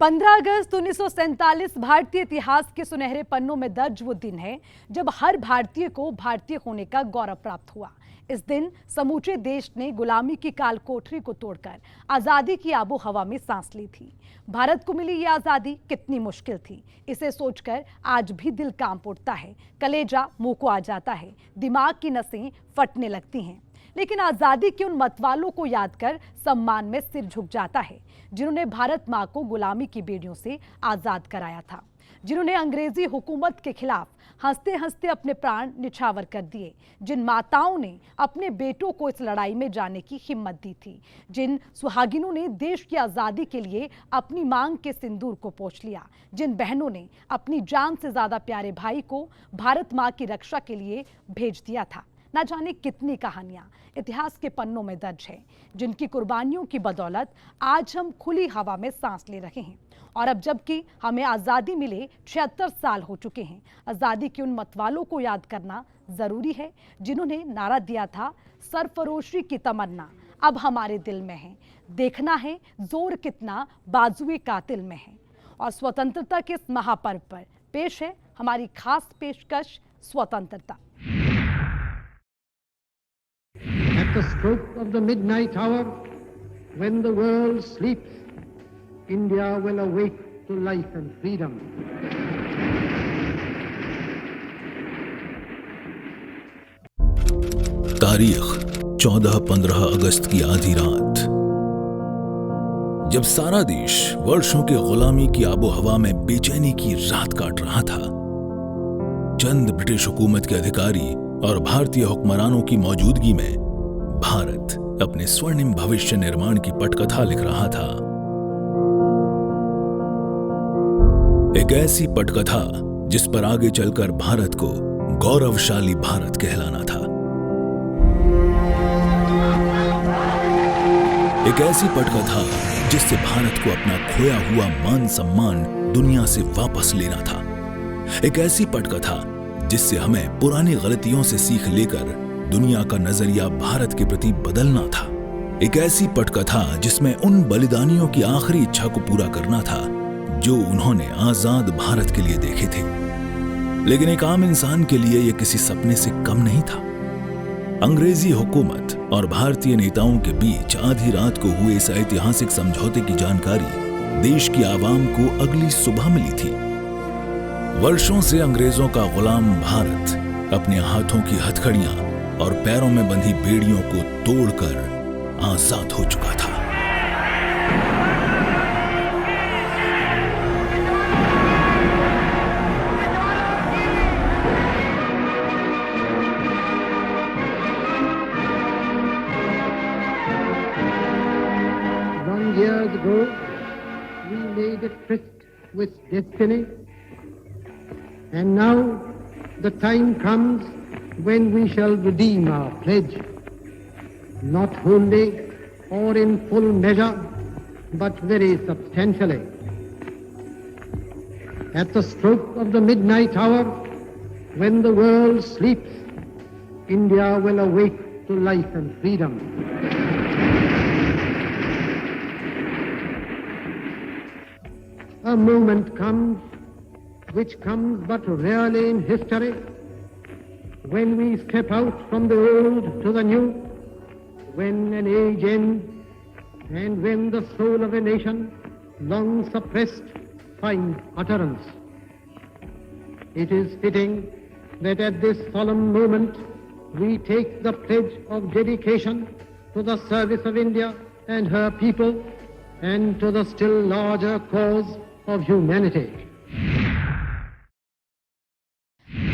15 अगस्त 1947 भारतीय इतिहास के सुनहरे पन्नों में दर्ज वो दिन है जब हर भारतीय को भारतीय होने का गौरव प्राप्त हुआ। इस दिन समूचे देश ने गुलामी की काल कोठरी को तोड़कर आजादी की आबो हवा में सांस ली थी। भारत को मिली ये आजादी कितनी मुश्किल थी, इसे सोचकर आज भी दिल कांप उठता है, कलेजा मुंह को आ जाता है, दिमाग की नसें फटने लगती हैं। लेकिन आजादी के उन मतवालों को याद कर सम्मान में सिर झुक जाता है जिन्होंने भारत मां को गुलामी की बेड़ियों से आजाद कराया था, जिन्होंने अंग्रेजी हुकूमत के खिलाफ हंसते हंसते अपने प्राण निछावर कर दिए, जिन माताओं ने अपने बेटों को इस लड़ाई में जाने की हिम्मत दी थी, जिन सुहागिनों ने देश की आजादी के लिए अपनी मांग के सिंदूर को पोंछ लिया, जिन बहनों ने अपनी जान से ज्यादा प्यारे भाई को भारत मां की रक्षा के लिए भेज दिया था। ना जाने कितनी कहानियां इतिहास के पन्नों में दर्ज है, जिनकी कुर्बानियों की बदौलत आज हम खुली हवा में सांस ले रहे हैं। और अब जबकि हमें आजादी मिले 76 साल हो चुके हैं, आजादी के उन मतवालों को याद करना जरूरी है जिन्होंने नारा दिया था, सरफरोशी की तमन्ना अब हमारे दिल में है, देखना है जोर कितना बाजुए कातिल में है। और स्वतंत्रता के इस महापर्व पर पेश है हमारी खास पेशकश, स्वतंत्रता। At the stroke of the midnight hour, when the world sleeps, India will awake to life and freedom. तारीख 14-15 अगस्त की आधी रात, जब सारा देश वर्षों की गुलामी की आबोहवा में बेचैनी की रात काट रहा था, चंद ब्रिटिश हुकूमत के अधिकारी और भारतीय हुक्मरानों की मौजूदगी में भारत अपने स्वर्णिम भविष्य निर्माण की पटकथा लिख रहा था। एक ऐसी पटकथा जिस पर आगे चलकर भारत को गौरवशाली भारत कहलाना था। एक ऐसी पटकथा जिससे भारत को अपना खोया हुआ मान सम्मान दुनिया से वापस लेना था। एक ऐसी पटकथा जिससे हमें पुरानी गलतियों से सीख लेकर दुनिया का नजरिया भारत के प्रति बदलना था। एक ऐसी पटकथा जिसमें उन बलिदानियों की आखिरी इच्छा को पूरा करना था जो उन्होंने आजाद भारत के लिए देखे थे। लेकिन एक आम इंसान के लिए यह किसी सपने से कम नहीं था। अंग्रेजी हुकूमत और भारतीय नेताओं के बीच आधी रात को हुए इस ऐतिहासिक समझौते की जानकारी देश की आवाम को अगली सुबह मिली थी। वर्षों से अंग्रेजों का गुलाम भारत अपने हाथों की हथकड़ियां और पैरों में बंधी बेड़ियों को तोड़कर आजाद हो चुका था। Long years ago, we made a tryst with destiny, and now the time comes when we shall redeem our pledge, not wholly or in full measure, but very substantially. At the stroke of the midnight hour, when the world sleeps, India will awake to life and freedom. A moment comes, which comes but rarely in history, when we step out from the old to the new, when an age ends, and when the soul of a nation, long suppressed, finds utterance. It is fitting that at this solemn moment we take the pledge of dedication to the service of India and her people, and to the still larger cause of humanity.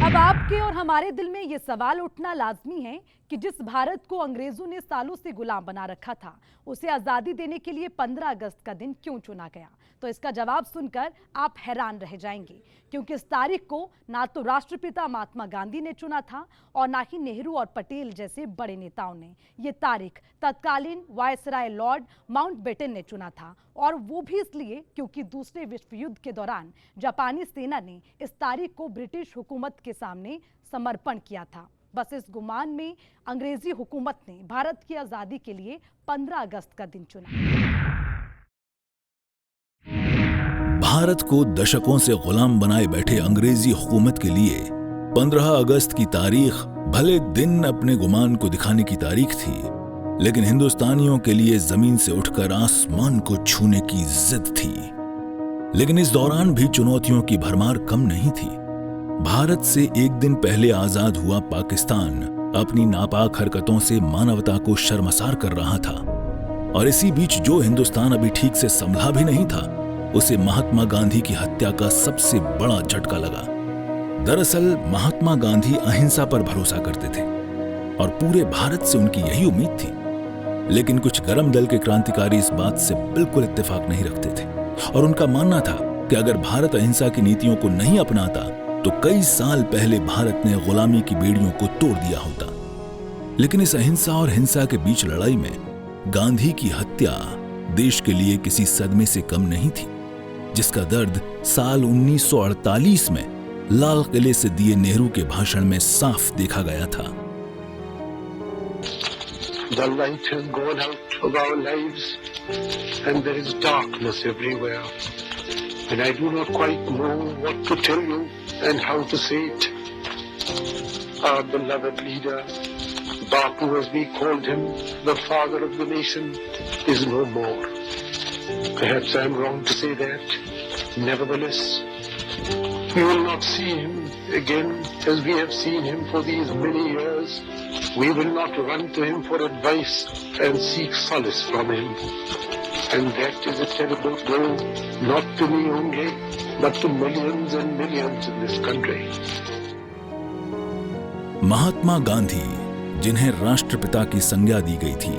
अब आपके और हमारे दिल में यह सवाल उठना लाजमी है कि जिस भारत को अंग्रेजों ने सालों से गुलाम बना रखा था, उसे आजादी देने के लिए 15 अगस्त का दिन क्यों चुना गया। तो इसका जवाब सुनकर आप हैरान रह जाएंगे, क्योंकि इस तारीख को ना तो राष्ट्रपिता महात्मा गांधी ने चुना था और ना ही नेहरू और पटेल जैसे बड़े नेताओं ने। ये तारीख तत्कालीन वायसराय लॉर्ड माउंटबेटन ने चुना था, और वो भी इसलिए क्योंकि दूसरे विश्व युद्ध के दौरान जापानी सेना ने इस तारीख को ब्रिटिश हुकूमत के सामने समर्पण किया था। बस इस गुमान में अंग्रेजी हुकूमत ने भारत की आजादी के लिए 15 अगस्त का दिन चुना। भारत को दशकों से गुलाम बनाए बैठे अंग्रेजी हुकूमत के लिए 15 अगस्त की तारीख भले दिन अपने गुमान को दिखाने की तारीख थी, लेकिन हिंदुस्तानियों के लिए जमीन से उठकर आसमान को छूने की जिद थी। लेकिन इस दौरान भी चुनौतियों की भरमार कम नहीं थी। भारत से एक दिन पहले आजाद हुआ पाकिस्तान अपनी नापाक हरकतों से मानवता को शर्मसार कर रहा था, और इसी बीच जो हिंदुस्तान अभी ठीक से संभला भी नहीं था, उसे महात्मा गांधी की हत्या का सबसे बड़ा झटका लगा। दरअसल महात्मा गांधी अहिंसा पर भरोसा करते थे और पूरे भारत से उनकी यही उम्मीद थी। लेकिन कुछ गरम दल के क्रांतिकारी इस बात से बिल्कुल इत्तेफाक नहीं रखते थे और उनका मानना था कि अगर भारत अहिंसा की नीतियों को नहीं अपनाता तो कई साल पहले भारत ने गुलामी की बेड़ियों को तोड़ दिया होता। लेकिन इस अहिंसा और हिंसा के बीच लड़ाई में गांधी की हत्या देश के लिए किसी सदमे से कम नहीं थी, जिसका दर्द साल 1948 में लाल किले से दिए नेहरू के भाषण में साफ देखा गया था। The light has gone out of our lives and there is darkness everywhere. And I do not quite know what to tell you and how to say it. Our beloved leader, Bapu as we called him, the father of the nation, is no more. Perhaps I am wrong to say that. Nevertheless, we will not see him again as we have seen him for these many years. We will not run to him for advice and seek solace from him. And that is a terrible blow, not to me only, but to millions and millions in this country. Mahatma Gandhi, जिन्हें राष्ट्रपिता की संज्ञा दी गई थी,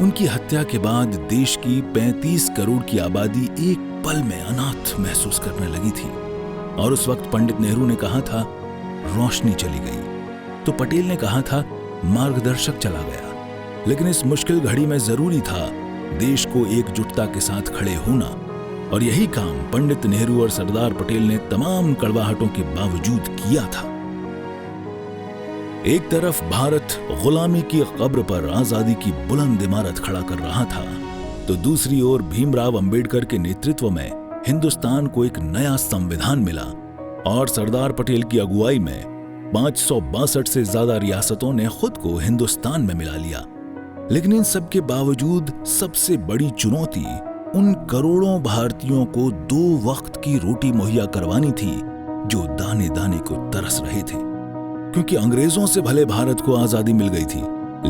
उनकी हत्या के बाद देश की 35 करोड़ की आबादी एक पल में अनाथ महसूस करने लगी थी। और उस वक्त पंडित नेहरू ने कहा था, रोशनी चली गई, तो पटेल ने कहा था, मार्गदर्शक चला गया। लेकिन इस मुश्किल घड़ी में जरूरी था देश को एकजुटता के साथ खड़े होना, और यही काम पंडित नेहरू और सरदार पटेल ने तमाम कड़वाहटों के बावजूद किया था। एक तरफ भारत गुलामी की कब्र पर आजादी की बुलंद इमारत खड़ा कर रहा था, तो दूसरी ओर भीमराव अंबेडकर के नेतृत्व में हिंदुस्तान को एक नया संविधान मिला और सरदार पटेल की अगुवाई में 562 से ज्यादा रियासतों ने खुद को हिंदुस्तान में मिला लिया। लेकिन इन सब के बावजूद सबसे बड़ी चुनौती उन करोड़ों भारतीयों को 2 वक्त की रोटी मुहैया करवानी थी जो दाने दाने को तरस रहे थे। क्योंकि अंग्रेजों से भले भारत को आजादी मिल गई थी,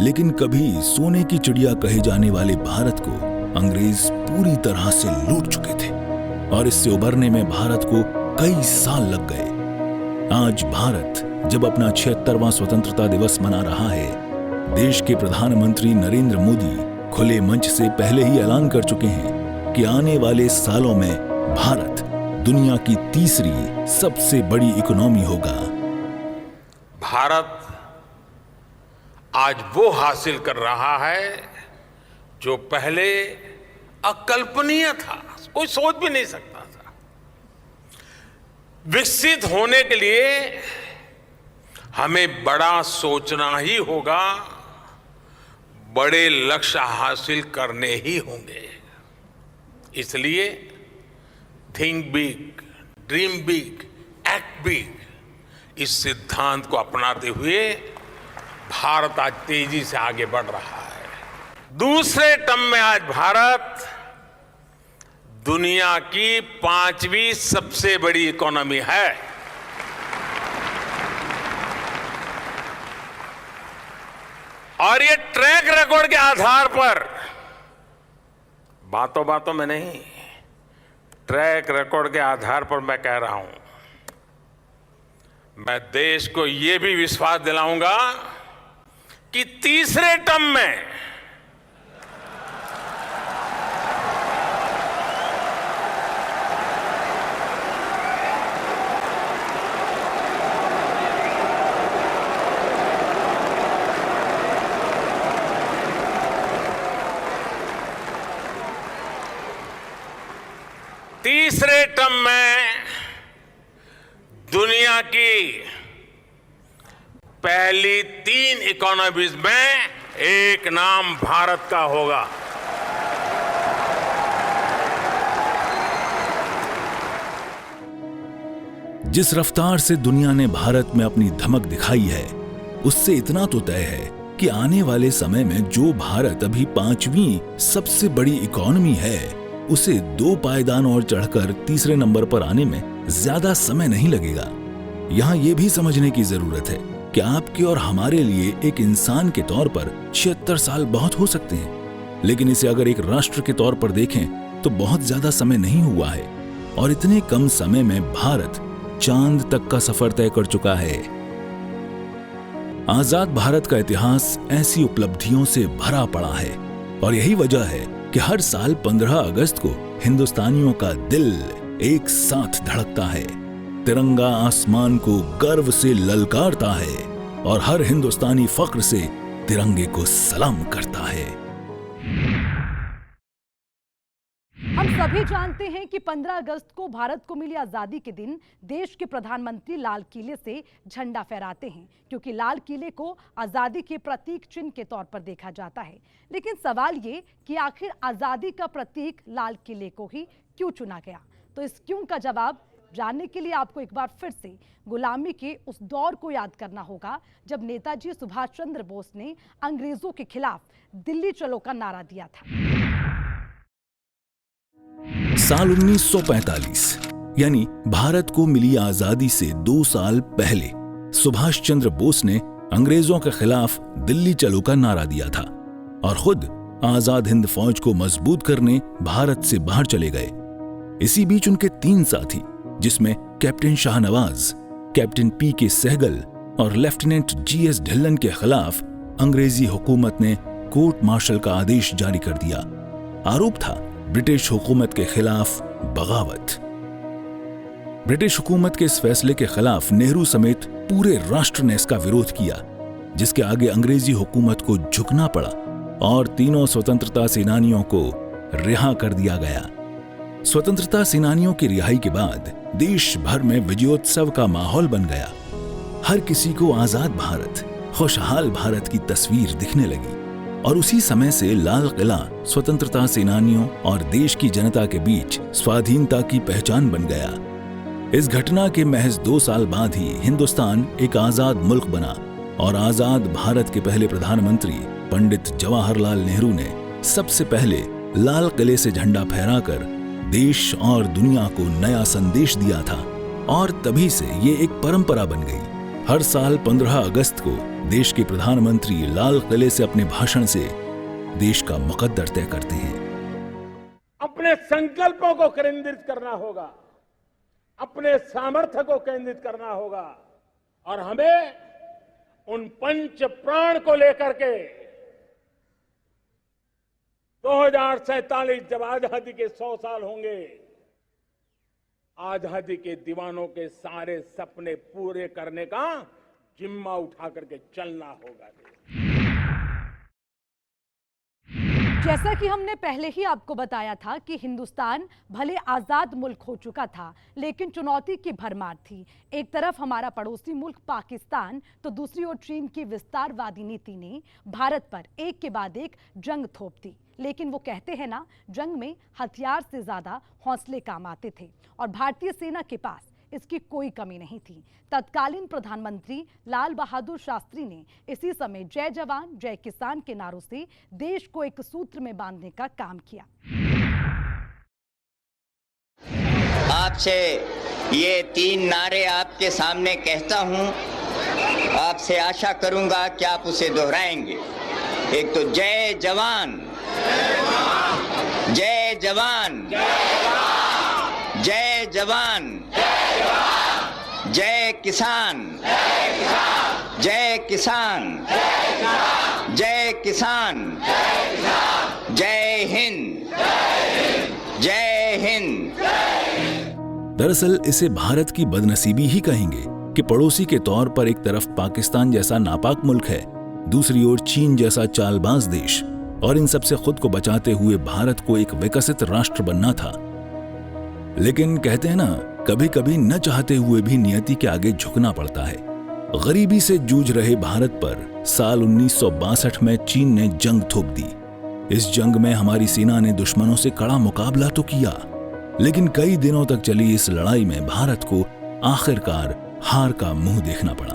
लेकिन कभी सोने की चिड़िया कहे जाने वाले भारत को अंग्रेज पूरी तरह से लूट चुके थे और इससे उबरने में भारत को कई साल लग गए। आज भारत जब अपना 76वां स्वतंत्रता दिवस मना रहा है, देश के प्रधानमंत्री नरेंद्र मोदी खुले मंच से पहले ही ऐलान कर चुके हैं कि आने वाले सालों में भारत दुनिया की तीसरी सबसे बड़ी इकोनॉमी होगा। भारत आज वो हासिल कर रहा है जो पहले अकल्पनीय था, कोई सोच भी नहीं सकता था। विकसित होने के लिए हमें बड़ा सोचना ही होगा, बड़े लक्ष्य हासिल करने ही होंगे। इसलिए think big, dream big, act big, इस सिद्धांत को अपनाते हुए भारत आज तेजी से आगे बढ़ रहा है। दूसरे टर्म में आज भारत दुनिया की 5वीं सबसे बड़ी इकोनॉमी है। और ये ट्रैक रिकॉर्ड के आधार पर, बातों बातों में नहीं, ट्रैक रिकॉर्ड के आधार पर मैं कह रहा हूं, मैं देश को यह भी विश्वास दिलाऊंगा कि तीसरे टर्म में दुनिया की पहली 3 इकोनॉमीज में एक नाम भारत का होगा। जिस रफ्तार से दुनिया ने भारत में अपनी धमक दिखाई है, उससे इतना तो तय है कि आने वाले समय में जो भारत अभी 5वीं सबसे बड़ी इकोनॉमी है, उसे 2 पायदान और चढ़कर तीसरे नंबर पर आने में ज्यादा समय नहीं लगेगा। यहाँ ये भी समझने की जरूरत है कि आपके और हमारे लिए एक इंसान के तौर पर 76 साल बहुत हो सकते हैं, लेकिन इसे अगर एक राष्ट्र के तौर पर देखें तो बहुत ज्यादा समय नहीं हुआ है और इतने कम समय में भारत चांद तक का सफर तय कर चुका है। आजाद भारत का इतिहास ऐसी उपलब्धियों से भरा पड़ा है और यही वजह है कि हर साल 15 अगस्त को हिंदुस्तानियों का दिल एक साथ धड़कता है, तिरंगा आसमान को गर्व से ललकारता है और हर हिंदुस्तानी फख्र से तिरंगे को सलाम करता है। हम सभी जानते हैं कि 15 अगस्त को भारत को मिली आजादी के दिन देश के प्रधानमंत्री लाल किले से झंडा फहराते हैं, क्योंकि लाल किले को आजादी के प्रतीक चिन्ह के तौर पर देखा जाता है। लेकिन सवाल ये कि आखिर आजादी का प्रतीक लाल किले को ही क्यों चुना गया? तो इस क्यों का जवाब जानने के लिए आपको एक बार फिर से गुलामी के उस दौर को याद करना होगा जब नेताजी सुभाष चंद्र बोस ने अंग्रेजों के खिलाफ दिल्ली चलो का नारा दिया था। साल 1945 यानी भारत को मिली आजादी से 2 साल पहले सुभाष चंद्र बोस ने अंग्रेजों के खिलाफ दिल्ली चलो का नारा दिया था और खुद आजाद हिंद फौज को मजबूत करने भारत से बाहर चले गए। इसी बीच उनके 3 साथी, जिसमें captain Shahnawaz, captain P K. Sahgal और लेफ्टिनेंट जी.एस. ढिल्लन के खिलाफ अंग्रेजी हुकूमत ने कोर्ट मार्शल का आदेश जारी कर दिया। आरोप था ब्रिटिश हुकूमत के खिलाफ बगावत। ब्रिटिश हुकूमत के इस फैसले के खिलाफ नेहरू समेत पूरे राष्ट्र ने इसका विरोध किया, जिसके आगे अंग्रेजी हुकूमत को झुकना पड़ा और तीनों स्वतंत्रता सेनानियों को रिहा कर दिया गया। स्वतंत्रता सेनानियों की रिहाई के बाद देश भर में विजयोत्सव का माहौल बन गया। हर किसी को आजाद भारत, खुशहाल भारत की तस्वीर दिखने लगी और उसी समय से लाल किला स्वतंत्रता सेनानियों और देश की जनता के बीच स्वाधीनता की पहचान बन गया। इस घटना के महज 2 साल बाद ही हिंदुस्तान एक आजाद मुल्क बना और आजाद भारत के पहले प्रधानमंत्री पंडित जवाहरलाल नेहरू ने सबसे पहले लाल किले से झंडा फहराकर देश और दुनिया को नया संदेश दिया था और तभी से ये एक परंपरा बन गई। हर साल 15 अगस्त को देश के प्रधानमंत्री लाल किले से अपने भाषण से देश का मुकद्दर तय करते हैं। अपने संकल्पों को केंद्रित करना होगा, अपने सामर्थ्य को केंद्रित करना होगा और हमें उन पंच प्राण को लेकर के 2047 जब आजादी के 100 साल होंगे, आजादी के दीवानों के सारे सपने पूरे करने का जिम्मा उठा करके चलना होगा। जैसा कि हमने पहले ही आपको बताया था कि हिंदुस्तान भले आजाद मुल्क हो चुका था, लेकिन चुनौती की भरमार थी। एक तरफ हमारा पड़ोसी मुल्क पाकिस्तान तो दूसरी ओर चीन की विस्तारवादी नीति ने भारत पर एक के बाद एक जंग थोप दी। लेकिन वो कहते हैं ना, जंग में हथियार से ज्यादा हौसले काम आते थे और भारतीय सेना के पास इसकी कोई कमी नहीं थी। तत्कालीन प्रधानमंत्री लाल बहादुर शास्त्री ने इसी समय जय जवान जय किसान के नारों से देश को एक सूत्र में बांधने का काम किया। आपसे ये 3 नारे आपके सामने कहता हूं, आपसे आशा करूंगा कि आप उसे दोहराएंगे। एक तो जय जवान, जय जवान, जय जवान, जय किसान, जय किसान, जय किसान, जय हिंद, जय हिंद। दरअसल इसे भारत की बदनसीबी ही कहेंगे कि पड़ोसी के तौर पर एक तरफ पाकिस्तान जैसा नापाक मुल्क है, दूसरी ओर चीन जैसा चालबाज देश, और इन सबसे खुद को बचाते हुए भारत को एक विकसित राष्ट्र बनना था। लेकिन कहते हैं ना, कभी कभी न चाहते हुए भी नियति के आगे झुकना पड़ता है। गरीबी से जूझ रहे भारत पर साल 1962 में चीन ने जंग थोप दी। इस जंग में हमारी सेना ने दुश्मनों से कड़ा मुकाबला तो किया, लेकिन कई दिनों तक चली इस लड़ाई में भारत को आखिरकार हार का मुंह देखना पड़ा।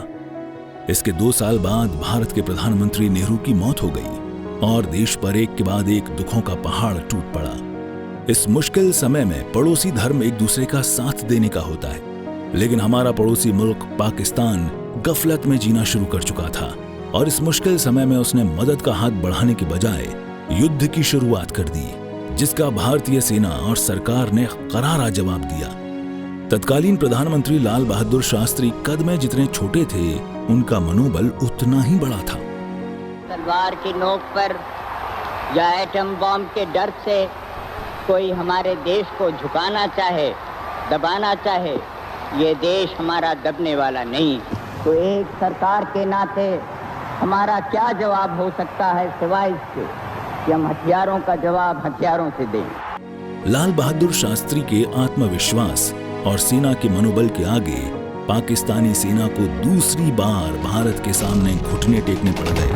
इसके 2 साल बाद भारत के प्रधानमंत्री नेहरू की मौत हो गई और देश पर एक के बाद एक दुखों का पहाड़ टूट पड़ा। इस मुश्किल समय में पड़ोसी धर्म एक दूसरे का साथ देने का होता है, लेकिन हमारा पड़ोसी मुल्क पाकिस्तान गफलत में जीना शुरू कर चुका था और इस मुश्किल समय में उसने मदद का हाथ बढ़ाने के बजाय युद्ध की शुरुआत कर दी, जिसका भारतीय सेना और सरकार ने करारा जवाब दिया। तत्कालीन प्रधानमंत्री लाल बहादुर शास्त्री कद में जितने छोटे थे, उनका मनोबल उतना ही बड़ा था। तलवार की नोक पर या एटम बॉम्ब के डर से कोई हमारे देश को झुकाना चाहे, दबाना चाहे, ये देश हमारा दबने वाला नहीं। तो एक सरकार के नाते हमारा क्या जवाब हो सकता है सिवाय इसके कि हम हथियारों का जवाब हथियारों से दें। लाल बहादुर शास्त्री के आत्मविश्वास और सेना के मनोबल के आगे पाकिस्तानी सेना को दूसरी बार भारत के सामने घुटने टेकने पड़ गए।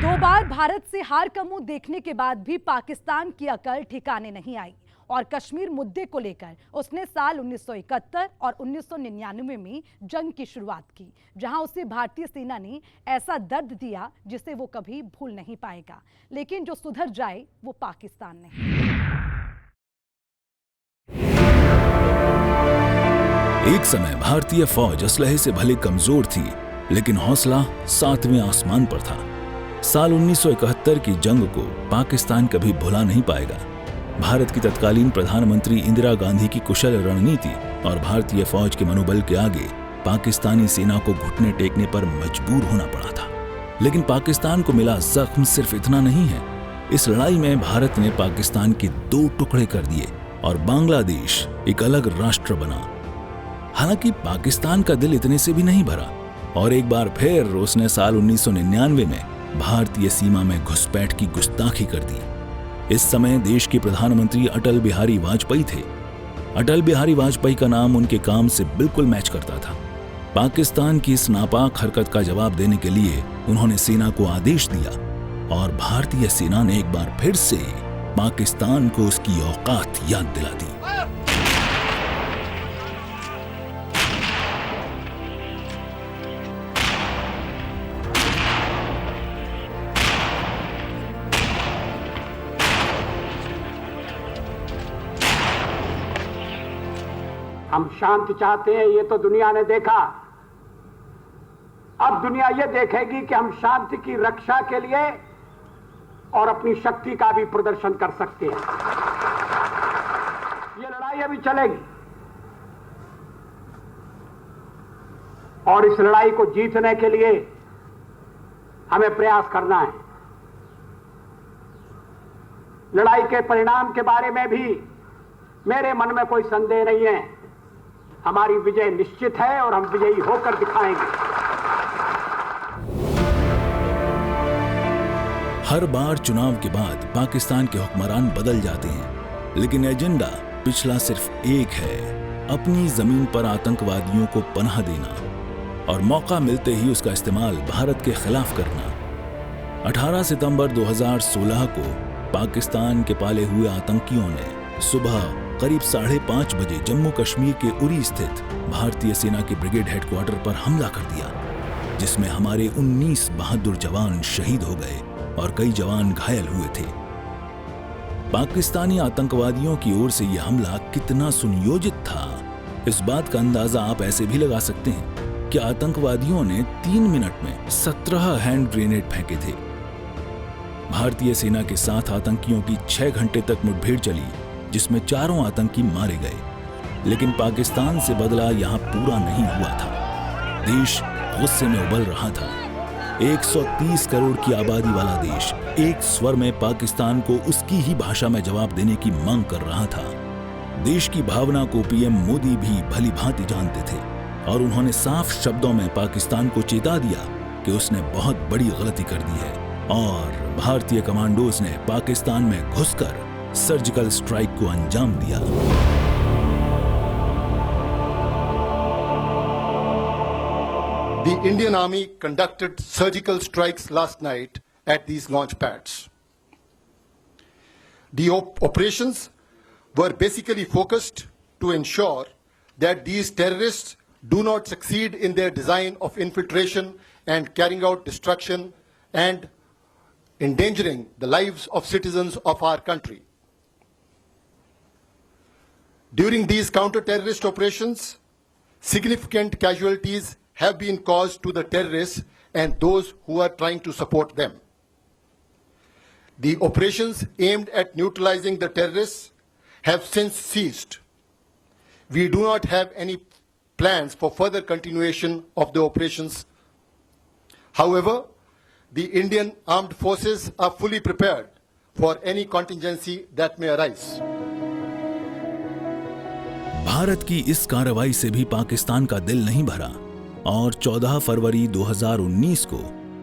2 बार भारत से हार का मुंह देखने के बाद भी पाकिस्तान की अकल ठिकाने नहीं आई और कश्मीर मुद्दे को लेकर उसने साल 1971 और 1999 में जंग की शुरुआत की, जहां उसे भारतीय सेना ने ऐसा दर्द दिया जिसे वो कभी भूल नहीं पाएगा। लेकिन जो सुधर जाए वो पाकिस्तान नहीं। एक समय भारतीय फौज असलहे से भले कमजोर थी, लेकिन हौसला 7वें आसमान पर था। साल 1971 की जंग को पाकिस्तान कभी भुला नहीं पाएगा। भारत की तत्कालीन प्रधानमंत्री इंदिरा गांधी की कुशल रणनीति और भारतीय फौज के मनोबल के आगे पाकिस्तानी सेना को घुटने टेकने पर मजबूर होना पड़ा था। लेकिन पाकिस्तान को मिला जख्म सिर्फ इतना नहीं है। इस लड़ाई में भारत ने पाकिस्तान के 2 टुकड़े कर दिए और बांग्लादेश एक अलग राष्ट्र बना। हालांकि पाकिस्तान का दिल इतने से भी नहीं भरा और एक बार फिर उसने साल 1999 में भारतीय सीमा में घुसपैठ की गुस्ताखी कर दी। इस समय देश के प्रधानमंत्री अटल बिहारी वाजपेयी थे। अटल बिहारी वाजपेयी का नाम उनके काम से बिल्कुल मैच करता था। पाकिस्तान की इस नापाक हरकत का जवाब देने के लिए उन्होंने सेना को आदेश दिया और भारतीय सेना ने एक बार फिर से पाकिस्तान को उसकी औकात याद दिला दी। हम शांति चाहते हैं, ये तो दुनिया ने देखा। अब दुनिया ये देखेगी कि हम शांति की रक्षा के लिए और अपनी शक्ति का भी प्रदर्शन कर सकते हैं। ये लड़ाई अभी चलेगी और इस लड़ाई को जीतने के लिए हमें प्रयास करना है। लड़ाई के परिणाम के बारे में भी मेरे मन में कोई संदेह नहीं है। हमारी विजय निश्चित है और हम विजयी होकर दिखाएंगे। हर बार चुनाव के बाद पाकिस्तान के हुक्मरान बदल जाते हैं, लेकिन एजेंडा पिछला सिर्फ एक है, अपनी जमीन पर आतंकवादियों को पनाह देना और मौका मिलते ही उसका इस्तेमाल भारत के खिलाफ करना। 18 सितंबर 2016 को पाकिस्तान के पाले हुए आतंकियों ने सुबह करीब 5:30 बजे जम्मू कश्मीर के उरी स्थित भारतीय सेना के ब्रिगेड हेडक्वार्टर पर हमला कर दिया, जिसमें हमारे 19 बहादुर जवान शहीद हो गए और कई जवान घायल हुए थे। पाकिस्तानी आतंकवादियों की ओर से यह हमला कितना सुनियोजित था, इस बात का अंदाजा आप ऐसे भी लगा सकते हैं कि आतंकवादियों ने 3 मिनट में 17 हैंड ग्रेनेड फेंके थे। भारतीय सेना के साथ आतंकियों की 6 घंटे तक मुठभेड़ चली, जिसमें 4 आतंकी मारे गए। लेकिन पाकिस्तान से बदला यहां पूरा नहीं हुआ था। देश गुस्से में उबल रहा था। 130 करोड़ की आबादी वाला देश एक स्वर में पाकिस्तान को उसकी ही भाषा में जवाब देने की मांग कर रहा था। देश की भावना को पीएम मोदी भी भली भांति जानते थे और उन्होंने साफ शब्दों में पाकिस्तान को चेता दिया कि उसने बहुत बड़ी गलती कर दी है और भारतीय कमांडोज ने पाकिस्तान में घुसकर सर्जिकल स्ट्राइक को अंजाम दिया। The Indian Army conducted surgical strikes last night at these launch pads. The operations were basically focused to ensure that these terrorists do not succeed in their design of infiltration and carrying out destruction and endangering the lives of citizens of our country. During these counter-terrorist operations, significant casualties have been caused to the terrorists and those who are trying to support them. The operations aimed at neutralizing the terrorists have since ceased. We do not have any plans for further continuation of the operations. However, the Indian armed forces are fully prepared for any contingency that may arise. Bharat की इस कार्रवाई से भी पाकिस्तान का दिल नहीं भरा और 14 फरवरी 2019 को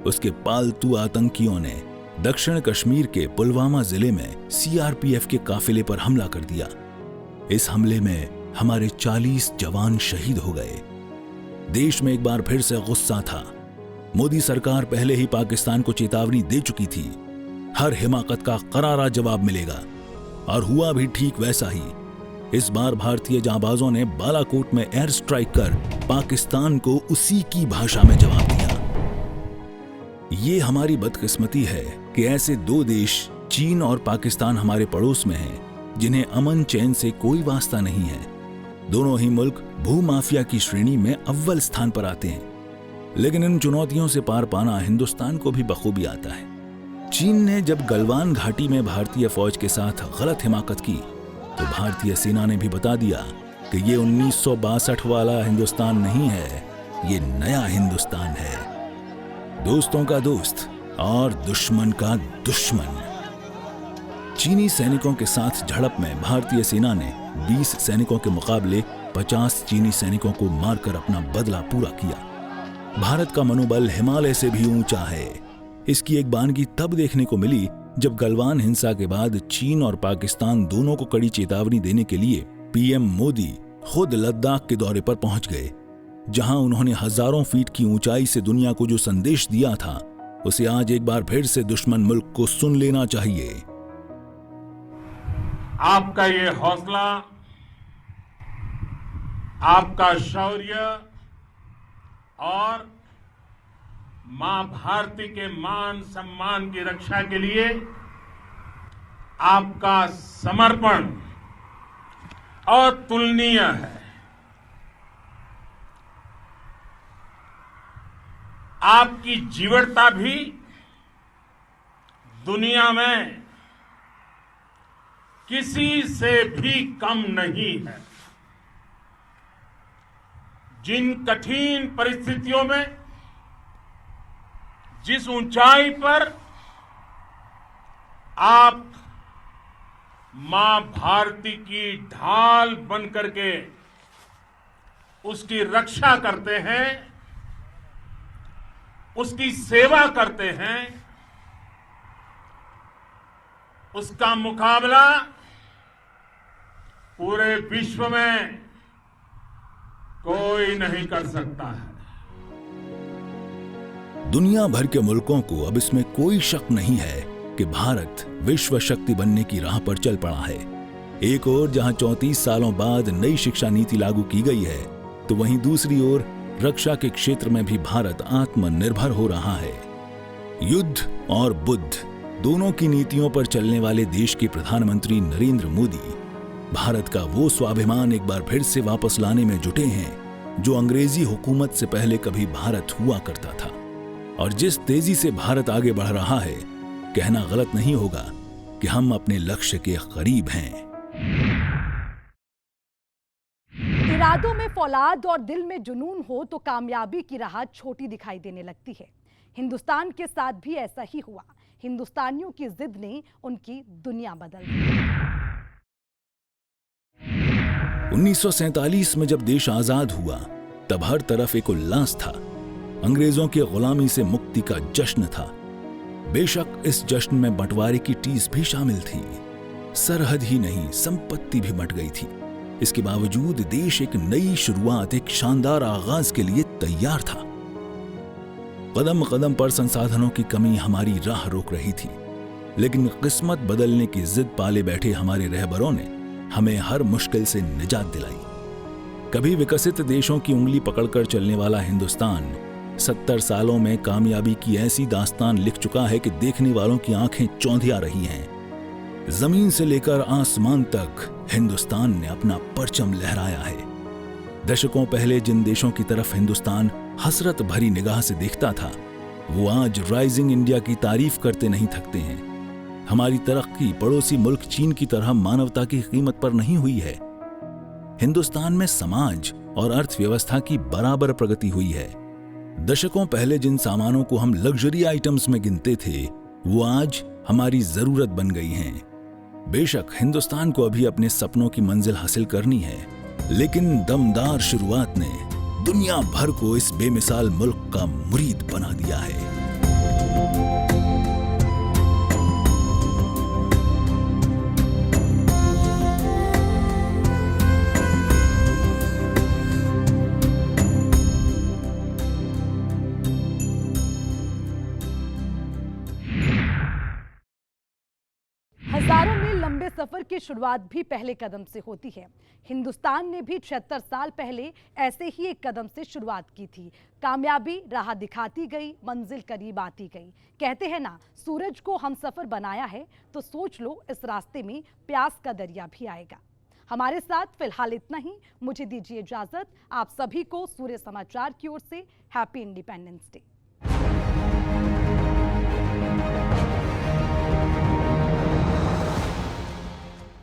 उसके पालतू आतंकियों ने दक्षिण कश्मीर के पुलवामा जिले में सीआरपीएफ के काफिले पर हमला कर दिया। इस हमले में हमारे 40 जवान शहीद हो गए। देश में एक बार फिर से गुस्सा था। मोदी सरकार पहले ही पाकिस्तान को चेतावनी दे चुकी थी, हर हिमाकत का करारा जवाब मिलेगा, और हुआ भी ठीक वैसा ही। इस बार भारतीय जांबाजों ने बालाकोट में एयर स्ट्राइक कर पाकिस्तान को उसी की भाषा में जवाब दिया। ये हमारी बदकिस्मती है कि ऐसे दो देश चीन और पाकिस्तान हमारे पड़ोस में हैं, जिन्हें अमन चैन से कोई वास्ता नहीं है। दोनों ही मुल्क भूमाफिया की श्रेणी में अव्वल स्थान पर आते हैं, लेकिन इन चुनौतियों से पार पाना हिंदुस्तान को भी बखूबी आता है। चीन ने जब गलवान घाटी में भारतीय फौज के साथ गलत हिमाकत की, तो भारतीय सेना ने भी बता दिया कि ये 1962 वाला हिंदुस्तान नहीं है, ये नया हिंदुस्तान है। दोस्तों का दोस्त और दुश्मन का दुश्मन। चीनी सैनिकों के साथ झड़प में भारतीय सेना ने 20 सैनिकों के मुकाबले 50 चीनी सैनिकों को मारकर अपना बदला पूरा किया। भारत का मनोबल हिमालय से भी ऊंचा है। इसकी एक बानगी तब देखने को मिली जब गलवान हिंसा के बाद चीन और पाकिस्तान दोनों को कड़ी चेतावनी देने के लिए पीएम मोदी खुद लद्दाख के दौरे पर पहुंच गए, जहां उन्होंने हजारों फीट की ऊंचाई से दुनिया को जो संदेश दिया था, उसे आज एक बार फिर से दुश्मन मुल्क को सुन लेना चाहिए। आपका ये हौसला, आपका शौर्य और मां भारती के मान सम्मान की रक्षा के लिए आपका समर्पण अतुलनीय है। आपकी जीवटता भी दुनिया में किसी से भी कम नहीं है। जिन कठिन परिस्थितियों में, जिस ऊंचाई पर आप मां भारती की ढाल बन करके उसकी रक्षा करते हैं, उसकी सेवा करते हैं, उसका मुकाबला पूरे विश्व में कोई नहीं कर सकता है। दुनिया भर के मुल्कों को अब इसमें कोई शक नहीं है कि भारत विश्व शक्ति बनने की राह पर चल पड़ा है। एक ओर जहां 34 सालों बाद नई शिक्षा नीति लागू की गई है, तो वहीं दूसरी ओर रक्षा के क्षेत्र में भी भारत आत्मनिर्भर हो रहा है। युद्ध और बुद्ध दोनों की नीतियों पर चलने वाले देश के प्रधानमंत्री नरेंद्र मोदी भारत का वो स्वाभिमान एक बार फिर से वापस लाने में जुटे हैं जो अंग्रेजी हुकूमत से पहले कभी भारत हुआ करता था। और जिस तेजी से भारत आगे बढ़ रहा है, कहना गलत नहीं होगा कि हम अपने लक्ष्य के करीब हैं। इरादों में फौलाद और दिल में जुनून हो तो कामयाबी की राह छोटी दिखाई देने लगती है। हिंदुस्तान के साथ भी ऐसा ही हुआ। हिंदुस्तानियों की जिद ने उनकी दुनिया बदल दी। 1947 में जब देश आजाद हुआ, तब हर तरफ एक उल्लास था। अंग्रेजों की गुलामी से मुक्ति का जश्न था। बेशक इस जश्न में बंटवारे की टीस भी शामिल थी। सरहद ही नहीं, संपत्ति भी बंट गई थी। इसके बावजूद देश एक नई शुरुआत, एक शानदार आगाज के लिए तैयार था। कदम कदम पर संसाधनों की कमी हमारी राह रोक रही थी, लेकिन किस्मत बदलने की जिद पाले बैठे हमारे रहबरों ने हमें हर मुश्किल से निजात दिलाई। कभी विकसित देशों की उंगली पकड़कर चलने वाला हिंदुस्तान 70 सालों में कामयाबी की ऐसी दास्तान लिख चुका है कि देखने वालों की आंखें चौंधिया रही हैं। जमीन से लेकर आसमान तक हिंदुस्तान ने अपना परचम लहराया है। दशकों पहले जिन देशों की तरफ हिंदुस्तान हसरत भरी निगाह से देखता था, वो आज राइजिंग इंडिया की तारीफ करते नहीं थकते हैं। हमारी तरक्की पड़ोसी मुल्क चीन की तरह मानवता की कीमत पर नहीं हुई है। हिंदुस्तान में समाज और अर्थव्यवस्था की बराबर प्रगति हुई है। दशकों पहले जिन सामानों को हम लग्जरी आइटम्स में गिनते थे, वो आज हमारी जरूरत बन गई हैं। बेशक हिंदुस्तान को अभी अपने सपनों की मंजिल हासिल करनी है, लेकिन दमदार शुरुआत ने दुनिया भर को इस बेमिसाल मुल्क का मुरीद बना दिया है। हजारों मील लंबे सफर की शुरुआत भी पहले कदम से होती है। हिंदुस्तान ने भी 76 साल पहले ऐसे ही एक कदम से शुरुआत की थी। कामयाबी राह दिखाती गई, मंजिल करीब आती गई। कहते हैं ना, सूरज को हम सफर बनाया है, तो सोच लो इस रास्ते में प्यास का दरिया भी आएगा। हमारे साथ फिलहाल इतना ही। मुझे दीजिए इजाजत। आप सभी को सूर्य समाचार की ओर से हैप्पी इंडिपेंडेंस डे।